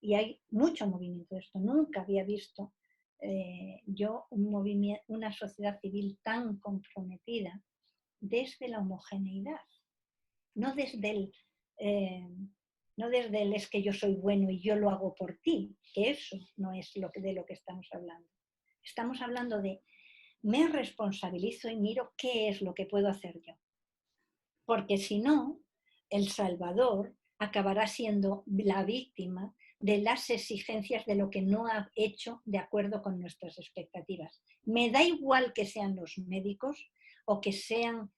Y hay mucho movimiento de esto. Nunca había visto yo una sociedad civil tan comprometida desde la homogeneidad. No desde el es que yo soy bueno y yo lo hago por ti, que eso no es de lo que estamos hablando. Estamos hablando de me responsabilizo y miro qué es lo que puedo hacer yo. Porque si no, el Salvador acabará siendo la víctima de las exigencias de lo que no ha hecho de acuerdo con nuestras expectativas. Me da igual que sean los médicos o que sea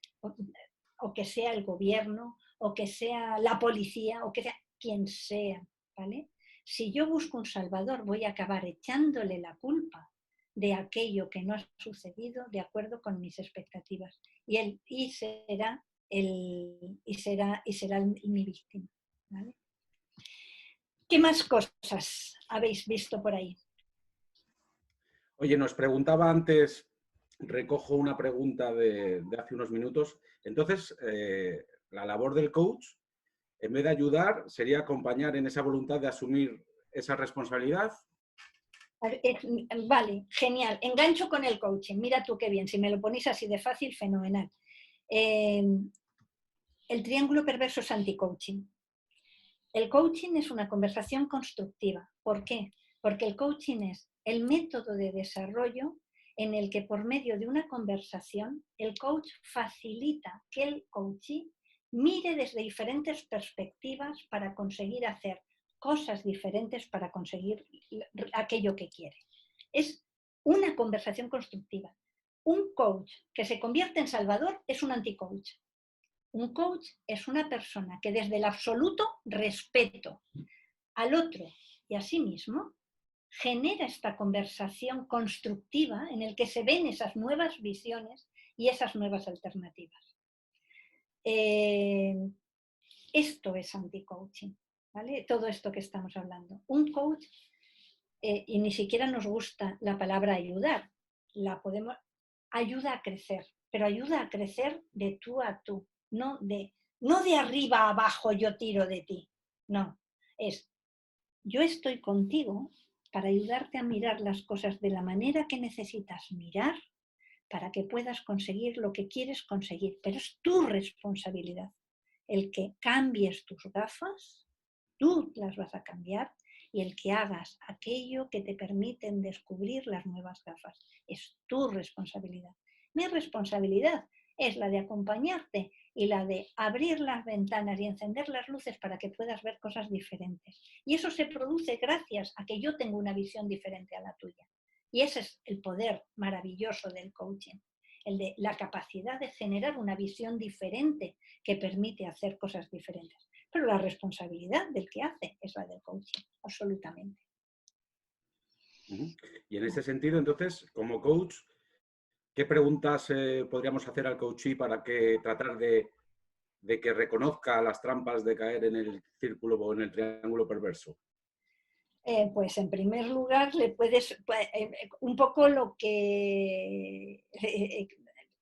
el gobierno o que sea la policía o que sea quien sea, ¿vale? Si yo busco un Salvador, voy a acabar echándole la culpa de aquello que no ha sucedido de acuerdo con mis expectativas. Y será mi víctima, ¿vale? ¿Qué más cosas habéis visto por ahí? Oye, nos preguntaba antes, recojo una pregunta de hace unos minutos. Entonces, la labor del coach, en vez de ayudar, sería acompañar en esa voluntad de asumir esa responsabilidad. Vale, genial. Engancho con el coaching. Mira tú qué bien. Si me lo ponéis así de fácil, fenomenal. El triángulo perverso es anti-coaching. El coaching es una conversación constructiva. ¿Por qué? Porque el coaching es el método de desarrollo en el que por medio de una conversación el coach facilita que el coachee mire desde diferentes perspectivas para conseguir hacer cosas diferentes para conseguir aquello que quiere. Es una conversación constructiva. Un coach que se convierte en salvador es un anti-coach. Un coach es una persona que desde el absoluto respeto al otro y a sí mismo genera esta conversación constructiva en el que se ven esas nuevas visiones y esas nuevas alternativas. Esto es anti-coaching, ¿vale? Todo esto que estamos hablando. Un coach, y ni siquiera nos gusta la palabra ayudar, ayuda a crecer, pero ayuda a crecer de tú a tú. No de arriba a abajo yo tiro de ti. No, es yo estoy contigo para ayudarte a mirar las cosas de la manera que necesitas mirar para que puedas conseguir lo que quieres conseguir. Pero es tu responsabilidad el que cambies tus gafas, tú las vas a cambiar, y el que hagas aquello que te permiten descubrir las nuevas gafas. Es tu responsabilidad. Mi responsabilidad es la de acompañarte y la de abrir las ventanas y encender las luces para que puedas ver cosas diferentes. Y eso se produce gracias a que yo tengo una visión diferente a la tuya. Y ese es el poder maravilloso del coaching, el de la capacidad de generar una visión diferente que permite hacer cosas diferentes. Pero la responsabilidad del que hace es la del coaching, absolutamente. Y en ese sentido, entonces, como coach, ¿qué preguntas podríamos hacer al coachee para tratar de que reconozca las trampas de caer en el círculo o en el triángulo perverso? Pues en primer lugar le puedes, un poco lo que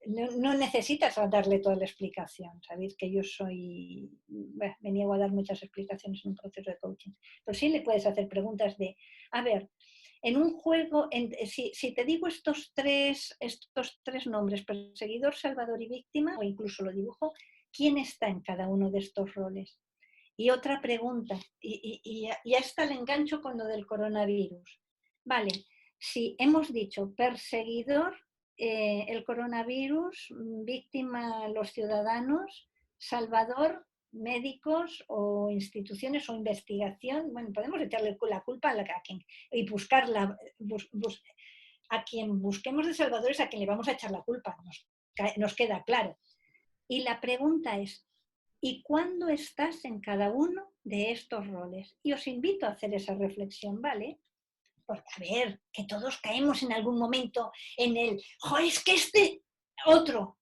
no necesitas darle toda la explicación. Sabéis que yo me niego a dar muchas explicaciones en un proceso de coaching, pero sí le puedes hacer preguntas de, a ver, en un juego, si te digo estos tres nombres, perseguidor, salvador y víctima, o incluso lo dibujo, ¿quién está en cada uno de estos roles? Y otra pregunta, y a esta le engancho con lo del coronavirus. Vale, si hemos dicho perseguidor, el coronavirus, víctima los ciudadanos, salvador, médicos o instituciones o investigación, bueno, podemos echarle la culpa a quien, y buscarla, a quien busquemos de salvadores, a quien le vamos a echar la culpa, nos queda claro. Y la pregunta es, ¿y cuándo estás en cada uno de estos roles? Y os invito a hacer esa reflexión, ¿vale? Porque, a ver, que todos caemos en algún momento en el, es que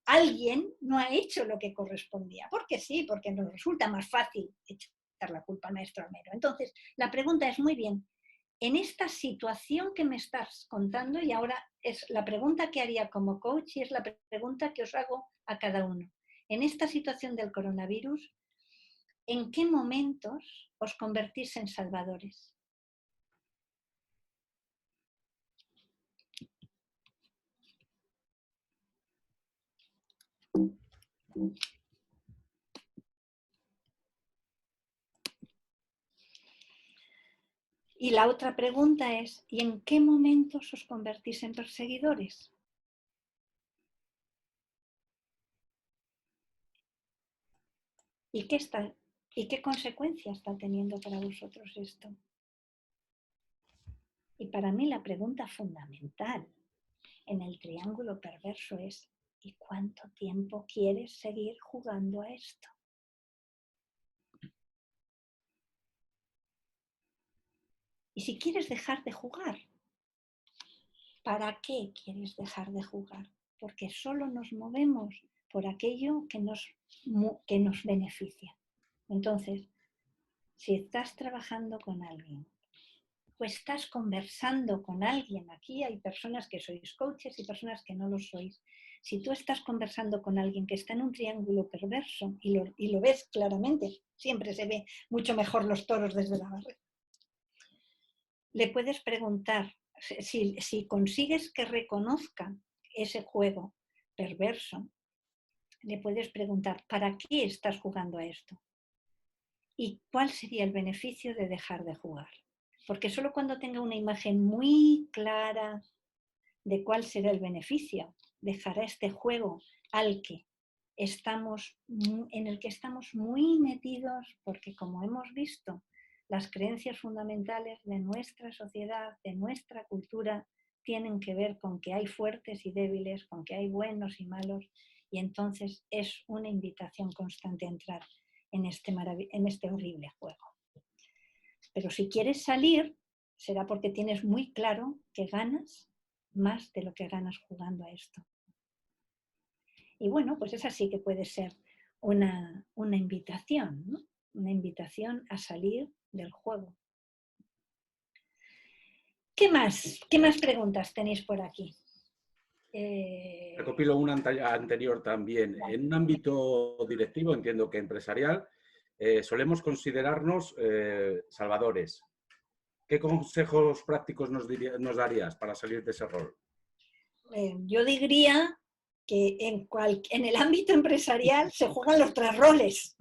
alguien no ha hecho lo que correspondía. Porque sí, porque nos resulta más fácil echar la culpa al maestro Armero. Entonces, la pregunta es, muy bien, en esta situación que me estás contando, y ahora es la pregunta que haría como coach y es la pregunta que os hago a cada uno. En esta situación del coronavirus, ¿en qué momentos os convertís en salvadores? Y la otra pregunta es, ¿y en qué momentos os convertís en perseguidores? ¿Y qué consecuencias está teniendo para vosotros esto? Y para mí la pregunta fundamental en el triángulo perverso es, ¿y cuánto tiempo quieres seguir jugando a esto? Y si quieres dejar de jugar, ¿para qué quieres dejar de jugar? Porque solo nos movemos por aquello que nos beneficia. Entonces, si estás trabajando con alguien o estás conversando con alguien, aquí hay personas que sois coaches y personas que no lo sois. Si tú estás conversando con alguien que está en un triángulo perverso y lo ves claramente, siempre se ve mucho mejor los toros desde la barrera, le puedes preguntar, si consigues que reconozca ese juego perverso, le puedes preguntar, ¿para qué estás jugando a esto? ¿Y cuál sería el beneficio de dejar de jugar? Porque solo cuando tenga una imagen muy clara de cuál será el beneficio, dejará este juego en el que estamos muy metidos, porque como hemos visto, las creencias fundamentales de nuestra sociedad, de nuestra cultura, tienen que ver con que hay fuertes y débiles, con que hay buenos y malos, y entonces es una invitación constante a entrar en este horrible juego. Pero si quieres salir, será porque tienes muy claro que ganas más de lo que ganas jugando a esto. Y bueno, pues esa sí que puede ser una invitación, ¿no? Una invitación a salir del juego. ¿Qué más preguntas tenéis por aquí? Recopilo una anterior también. En un ámbito directivo, entiendo que empresarial, solemos considerarnos salvadores. ¿Qué consejos prácticos nos darías para salir de ese rol? Yo diría que en el ámbito empresarial se juegan los tres roles.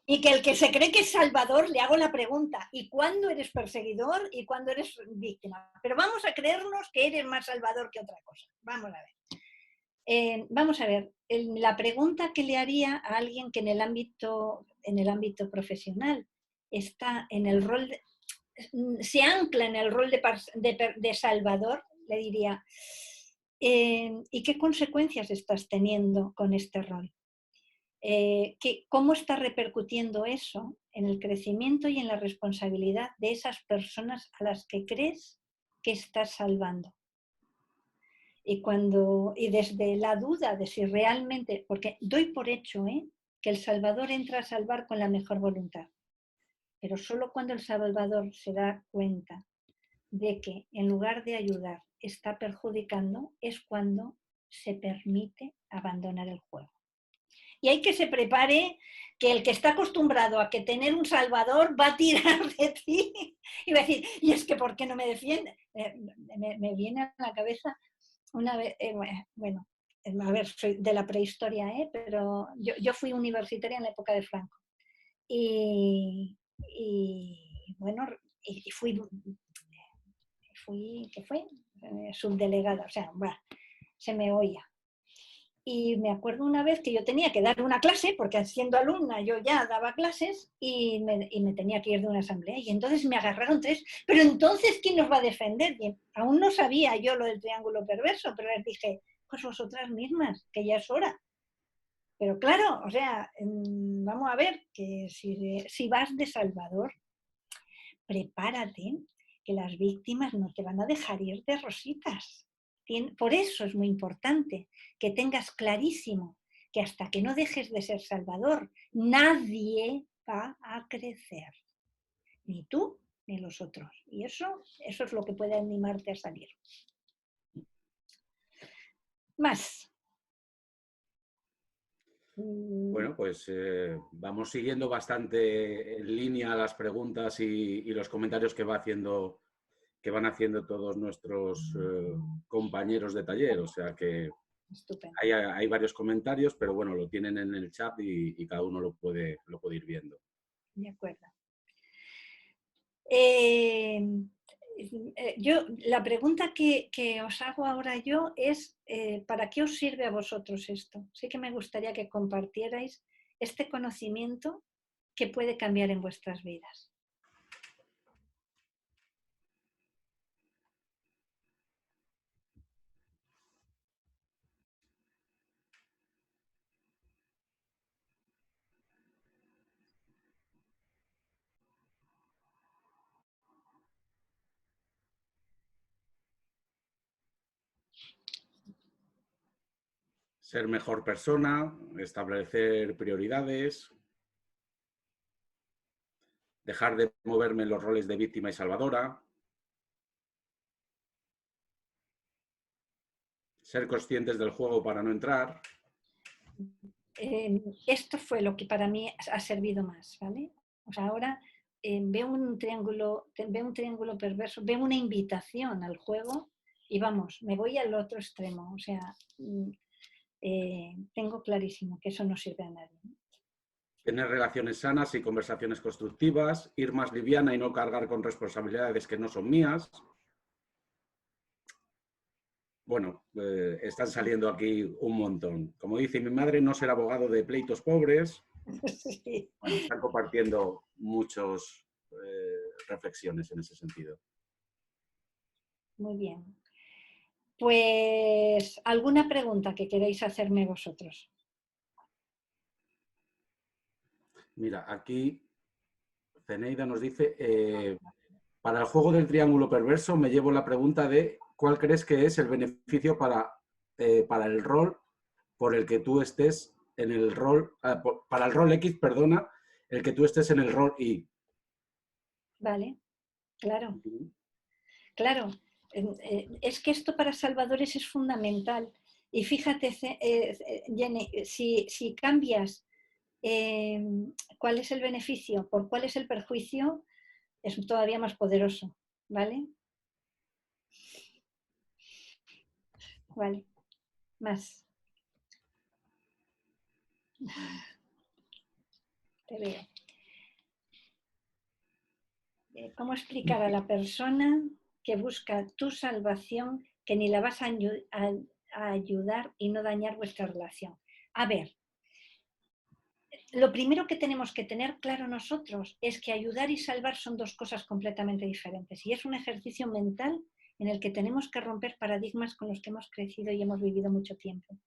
Y que el que se cree que es salvador, le hago la pregunta, ¿y cuándo eres perseguidor y cuándo eres víctima? Pero vamos a creernos que eres más salvador que otra cosa. Vamos a ver. La pregunta que le haría a alguien que en el ámbito profesional está en el rol, se ancla en el rol de salvador, le diría, ¿y qué consecuencias estás teniendo con este rol? ¿Cómo está repercutiendo eso en el crecimiento y en la responsabilidad de esas personas a las que crees que estás salvando? Y desde la duda de si realmente, porque doy por hecho que el Salvador entra a salvar con la mejor voluntad, pero solo cuando el Salvador se da cuenta de que en lugar de ayudar está perjudicando es cuando se permite abandonar el juego. Y hay que se prepare que el que está acostumbrado a que tener un salvador va a tirar de ti y va a decir, y es que ¿por qué no me defiende? Me viene a la cabeza una vez, bueno, a ver, soy de la prehistoria, pero yo fui universitaria en la época de Franco. Y bueno, y fui, ¿qué fue? Subdelegada, o sea, bah, se me oía. Y me acuerdo una vez que yo tenía que dar una clase, porque siendo alumna yo ya daba clases y me tenía que ir de una asamblea. Y entonces me agarraron tres, pero entonces ¿quién nos va a defender? Y aún no sabía yo lo del triángulo perverso, pero les dije, pues vosotras mismas, que ya es hora. Pero claro, o sea, vamos a ver, que si vas de salvador, prepárate, que las víctimas no te van a dejar ir de rositas. Por eso es muy importante que tengas clarísimo que hasta que no dejes de ser salvador, nadie va a crecer. Ni tú ni los otros. Y eso es lo que puede animarte a salir. Más. Bueno, pues vamos siguiendo bastante en línea las preguntas y los comentarios que van haciendo todos nuestros compañeros de taller. O sea que hay varios comentarios, pero bueno, lo tienen en el chat y cada uno lo puede ir viendo. De acuerdo. La pregunta que os hago ahora yo es, ¿para qué os sirve a vosotros esto? Sí que me gustaría que compartierais este conocimiento que puede cambiar en vuestras vidas. Ser mejor persona, establecer prioridades, dejar de moverme en los roles de víctima y salvadora, ser conscientes del juego para no entrar. Esto fue lo que para mí ha servido más, ¿vale? O sea, ahora veo un triángulo perverso, veo una invitación al juego y vamos, me voy al otro extremo. O sea, tengo clarísimo que eso no sirve a nadie. Tener relaciones sanas y conversaciones constructivas, ir más liviana y no cargar con responsabilidades que no son mías. Bueno, están saliendo aquí un montón. Como dice mi madre, no ser abogado de pleitos pobres. Sí. Bueno, están compartiendo muchas reflexiones en ese sentido. Muy bien. Pues, ¿alguna pregunta que queréis hacerme vosotros? Mira, aquí Zeneida nos dice, para el juego del triángulo perverso me llevo la pregunta de ¿cuál crees que es el beneficio para el rol por el que tú estés en el rol, para el rol X, perdona, el que tú estés en el rol Y? Vale, claro. Claro, es que esto para salvadores es fundamental. Y fíjate, Jenny, si cambias cuál es el beneficio por cuál es el perjuicio, es todavía más poderoso, ¿vale? Vale, más. Te veo. ¿Cómo explicar a la persona que busca tu salvación que ni la vas a ayudar y no dañar vuestra relación? A ver, lo primero que tenemos que tener claro nosotros es que ayudar y salvar son dos cosas completamente diferentes y es un ejercicio mental en el que tenemos que romper paradigmas con los que hemos crecido y hemos vivido mucho tiempo.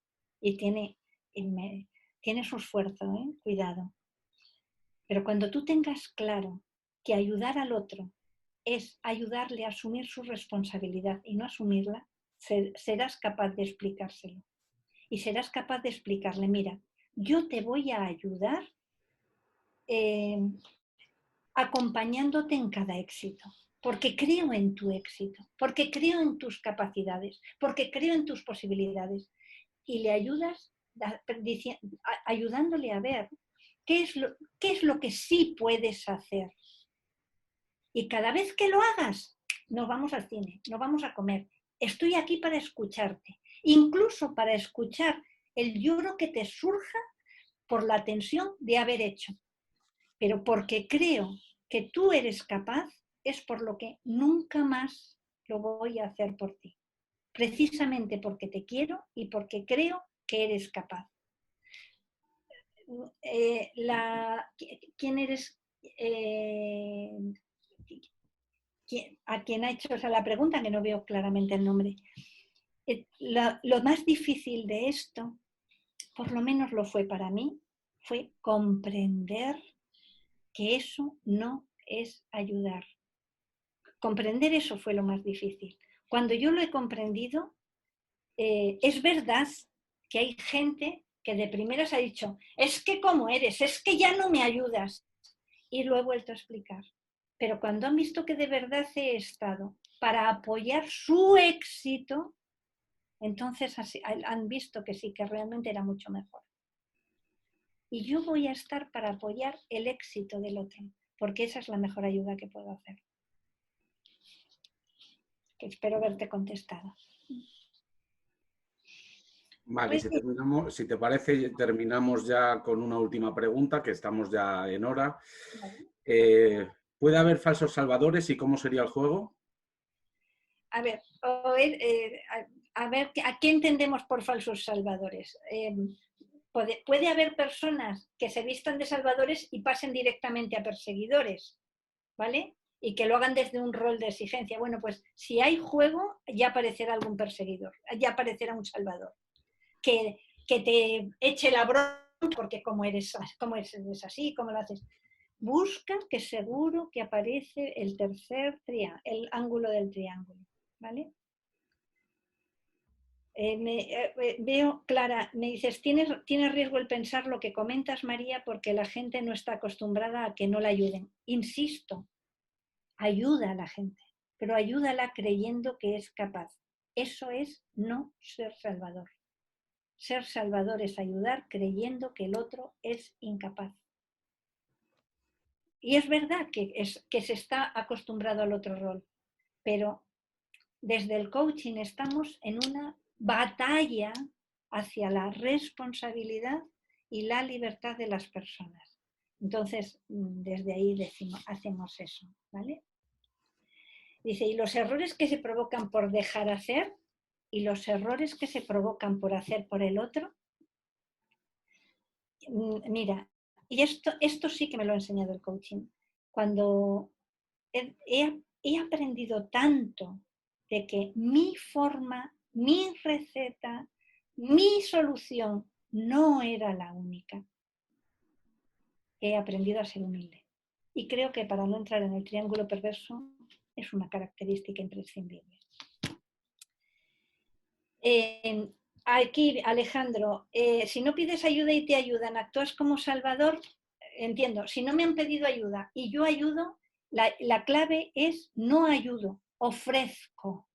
Y tiene su esfuerzo, cuidado. Pero cuando tú tengas claro que ayudar al otro es ayudarle a asumir su responsabilidad y no asumirla, serás capaz de explicárselo. Y serás capaz de explicarle, mira, yo te voy a ayudar acompañándote en cada éxito. porque creo en tu éxito, porque creo en tus capacidades, porque creo en tus posibilidades. Y le ayudas ayudándole a ver qué es lo que sí puedes hacer. Y cada vez que lo hagas, nos vamos al cine, nos vamos a comer. Estoy aquí para escucharte, incluso para escuchar el lloro que te surja por la tensión de haber hecho. Pero porque creo que tú eres capaz, es por lo que nunca más lo voy a hacer por ti. Precisamente porque te quiero y porque creo que eres capaz. ¿Quién eres? A quien ha hecho la pregunta, que no veo claramente el nombre. Lo más difícil de esto, por lo menos lo fue para mí, fue comprender que eso no es ayudar. Comprender eso fue lo más difícil. Cuando yo lo he comprendido, es verdad que hay gente que de primeras ha dicho, es que como eres, es que ya no me ayudas. Y lo he vuelto a explicar. Pero cuando han visto que de verdad he estado para apoyar su éxito, entonces han visto que sí, que realmente era mucho mejor. Y yo voy a estar para apoyar el éxito del otro, porque esa es la mejor ayuda que puedo hacer. Que espero haberte contestado. Vale, si te parece, terminamos ya con una última pregunta, que estamos ya en hora. ¿Puede haber falsos salvadores y cómo sería el juego? A ver, ¿a qué entendemos por falsos salvadores? Puede haber personas que se vistan de salvadores y pasen directamente a perseguidores, ¿vale? Y que lo hagan desde un rol de exigencia. Bueno, pues si hay juego, ya aparecerá algún perseguidor, ya aparecerá un salvador. Que te eche la broma porque como eres así, como lo haces. Busca que seguro que aparece el el ángulo del triángulo, ¿vale? Veo, Clara, me dices, ¿tienes riesgo el pensar lo que comentas, María, porque la gente no está acostumbrada a que no la ayuden? Insisto, ayuda a la gente, pero ayúdala creyendo que es capaz. Eso es no ser salvador. Ser salvador es ayudar creyendo que el otro es incapaz. Y es verdad que se está acostumbrado al otro rol, pero desde el coaching estamos en una batalla hacia la responsabilidad y la libertad de las personas. Entonces, desde ahí hacemos eso, ¿vale? Dice, y los errores que se provocan por dejar hacer y los errores que se provocan por hacer por el otro. Mira, y esto sí que me lo ha enseñado el coaching. Cuando he aprendido tanto de que mi forma, mi receta, mi solución no era la única. He aprendido a ser humilde. Y creo que para no entrar en el triángulo perverso es una característica imprescindible. Aquí, Alejandro, si no pides ayuda y te ayudan, actúas como salvador, entiendo. Si no me han pedido ayuda y yo ayudo, la clave es no ayudo, ofrezco.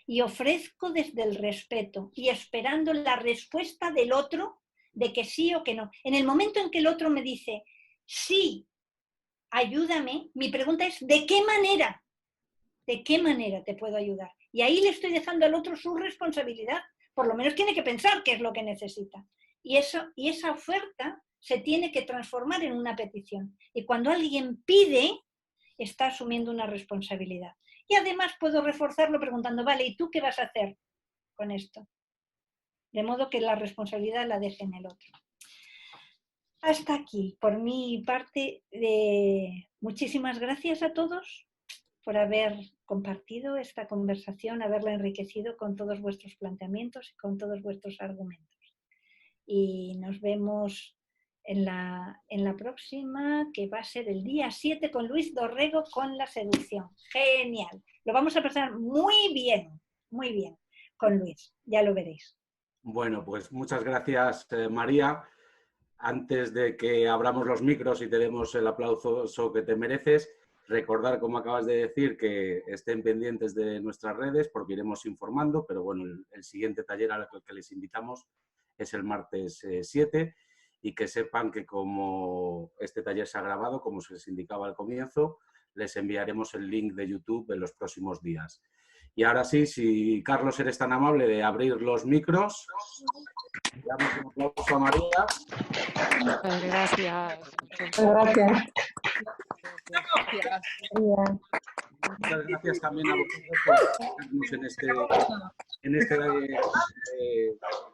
Y ofrezco desde el respeto y esperando la respuesta del otro de que sí o que no. En el momento en que el otro me dice, sí, ayúdame, mi pregunta es, ¿de qué manera? ¿De qué manera te puedo ayudar? Y ahí le estoy dejando al otro su responsabilidad. Por lo menos tiene que pensar qué es lo que necesita. Y esa oferta se tiene que transformar en una petición. Y cuando alguien pide, está asumiendo una responsabilidad. Y además puedo reforzarlo preguntando, vale, ¿y tú qué vas a hacer con esto? De modo que la responsabilidad la deje en el otro. Hasta aquí, por mi parte, muchísimas gracias a todos por haber compartido esta conversación, haberla enriquecido con todos vuestros planteamientos y con todos vuestros argumentos. Y nos vemos en la próxima, que va a ser el día 7 con Luis Dorrego con la seducción. Genial. Lo vamos a pasar muy bien con Luis. Ya lo veréis. Bueno, pues muchas gracias, María. Antes de que abramos los micros y te demos el aplauso que te mereces, Recordar, como acabas de decir, que estén pendientes de nuestras redes porque iremos informando, pero bueno, el siguiente taller al que les invitamos es el martes 7 y que sepan que como este taller se ha grabado, como se les indicaba al comienzo, les enviaremos el link de YouTube en los próximos días. Y ahora sí, si Carlos eres tan amable de abrir los micros, damos un aplauso a María. Muchas gracias. Gracias. Muchas gracias también a vosotros por acompañarnos en este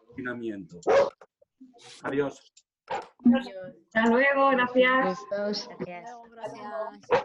confinamiento. Adiós. Hasta luego, gracias. Gracias. Gracias.